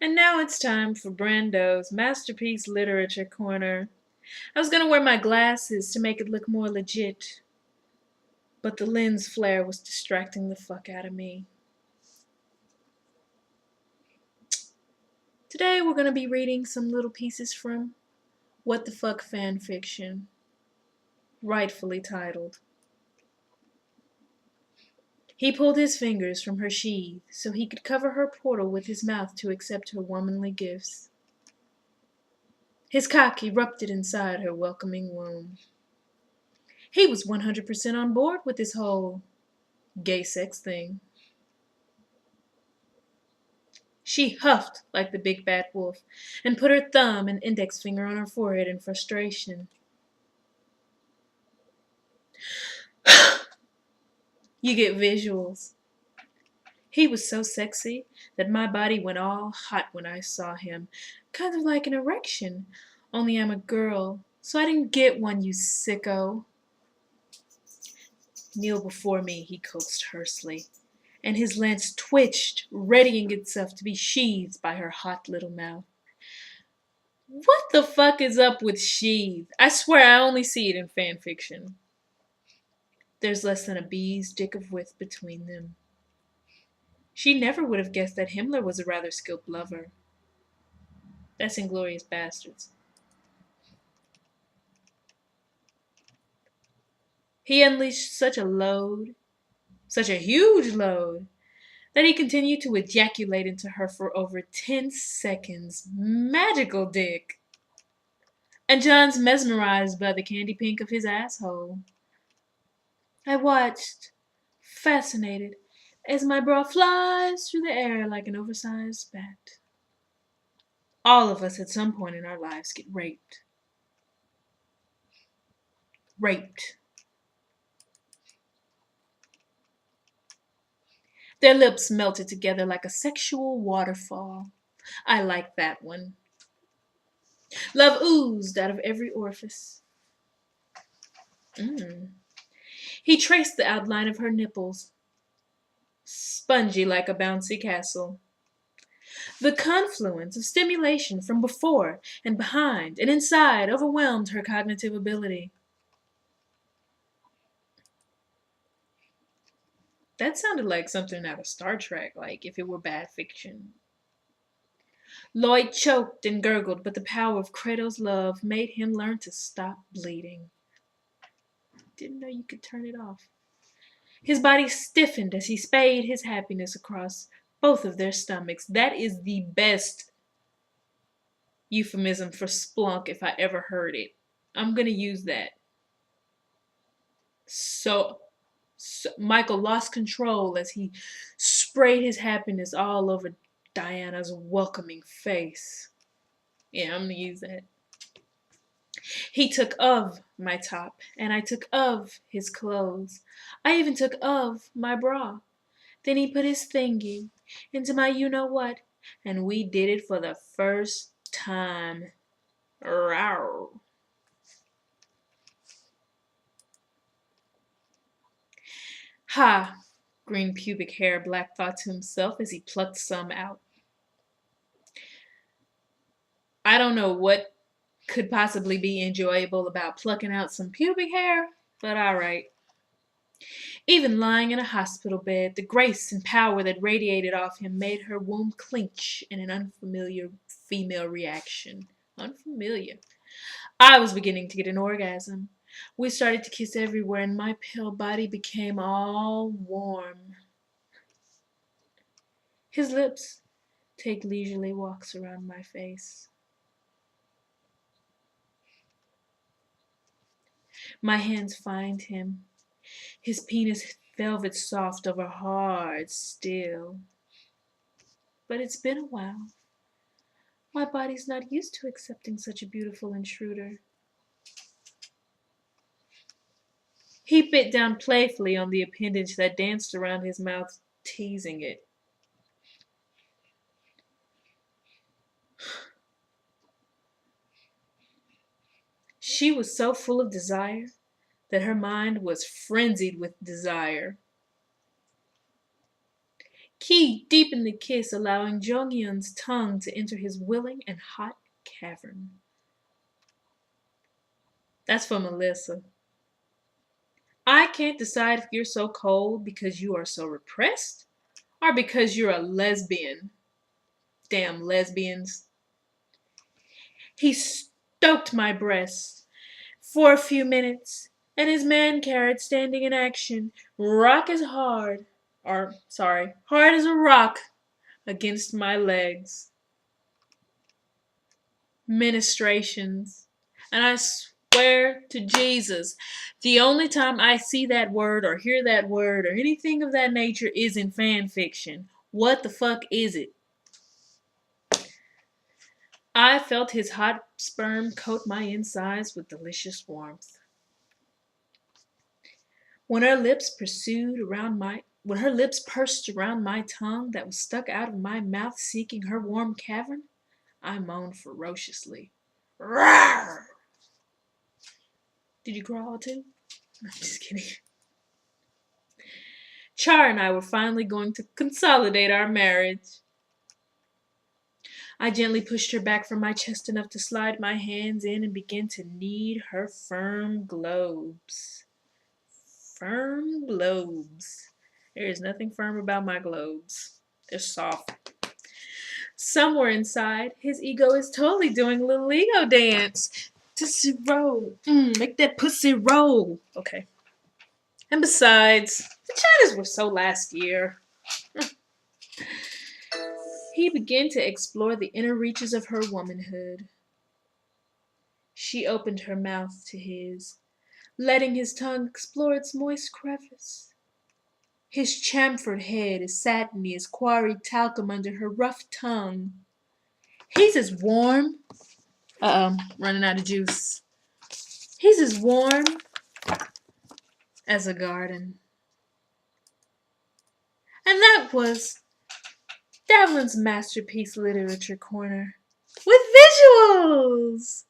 And now it's time for Brando's Masterpiece Literature Corner. I was gonna wear my glasses to make it look more legit, but the lens flare was distracting the fuck out of me. Today we're gonna be reading some little pieces from What the Fuck fan fiction, rightfully titled. He pulled his fingers from her sheath so he could cover her portal with his mouth to accept her womanly gifts. His cock erupted inside her welcoming womb. He was 100% on board with this whole gay sex thing. She huffed like the big bad wolf and put her thumb and index finger on her forehead in frustration. You get visuals. He was so sexy that my body went all hot when I saw him. Kind of like an erection. Only I'm a girl, so I didn't get one, you sicko. Kneel before me, he coaxed hoarsely, and his lance twitched, readying itself to be sheathed by her hot little mouth. What the fuck is up with sheath? I swear I only see it in fan fiction. There's less than a bee's dick of width between them. She never would have guessed that Himmler was a rather skilled lover. That's Inglourious Bastards. He unleashed such a load, such a huge load, that he continued to ejaculate into her for over 10 seconds. Magical dick. And John's mesmerized by the candy pink of his asshole. I watched, fascinated, as my bra flies through the air like an oversized bat. All of us at some point in our lives get raped. Raped. Their lips melted together like a sexual waterfall. I like that one. Love oozed out of every orifice. He traced the outline of her nipples, spongy like a bouncy castle. The confluence of stimulation from before and behind and inside overwhelmed her cognitive ability. That sounded like something out of Star Trek, like if it were bad fiction. Lloyd choked and gurgled, but the power of Credo's love made him learn to stop bleeding. Didn't know you could turn it off. His body stiffened as he spayed his happiness across both of their stomachs. That is the best euphemism for splunk if I ever heard it. I'm going to use that. So Michael lost control as he sprayed his happiness all over Diana's welcoming face. Yeah, I'm going to use that. He took of my top, and I took of his clothes. I even took of my bra. Then he put his thingy into my you-know-what, and we did it for the first time. Rawr. Ha! Green pubic hair, Black thought to himself as he plucked some out. I don't know what could possibly be enjoyable about plucking out some pubic hair, but alright. Even lying in a hospital bed, the grace and power that radiated off him made her womb clench in an unfamiliar female reaction. Unfamiliar. I was beginning to get an orgasm. We started to kiss everywhere, and my pale body became all warm. His lips take leisurely walks around my face. My hands find him. His penis velvet soft over hard steel. But it's been a while. My body's not used to accepting such a beautiful intruder. He bit down playfully on the appendage that danced around his mouth, teasing it. She was so full of desire that her mind was frenzied with desire. He deepened the kiss, allowing Jonghyun's tongue to enter his willing and hot cavern. That's for Melissa. I can't decide if you're so cold because you are so repressed or because you're a lesbian. Damn lesbians. He stoked my breast for a few minutes, and his man carrot standing in action, hard as a rock against my legs. Ministrations. And I swear to Jesus, the only time I see that word or hear that word or anything of that nature is in fan fiction. What the fuck is it? I felt his hot sperm coat my insides with delicious warmth. When her lips pursed around my tongue that was stuck out of my mouth seeking her warm cavern, I moaned ferociously. Rawr! Did you growl too? I'm just kidding. Char and I were finally going to consolidate our marriage. I gently pushed her back from my chest enough to slide my hands in and begin to knead her firm globes. Firm globes. There is nothing firm about my globes. They're soft. Somewhere inside, his ego is totally doing a little ego dance. Pussy roll. Make that pussy roll. Okay. And besides, the Chinas were so last year. He began to explore the inner reaches of her womanhood. She opened her mouth to his, letting his tongue explore its moist crevice. His chamfered head as satiny as quarried talcum under her rough tongue. He's as warm. Running out of juice. He's as warm as a garden. And that was Davlin's Masterpiece Literature Corner with visuals.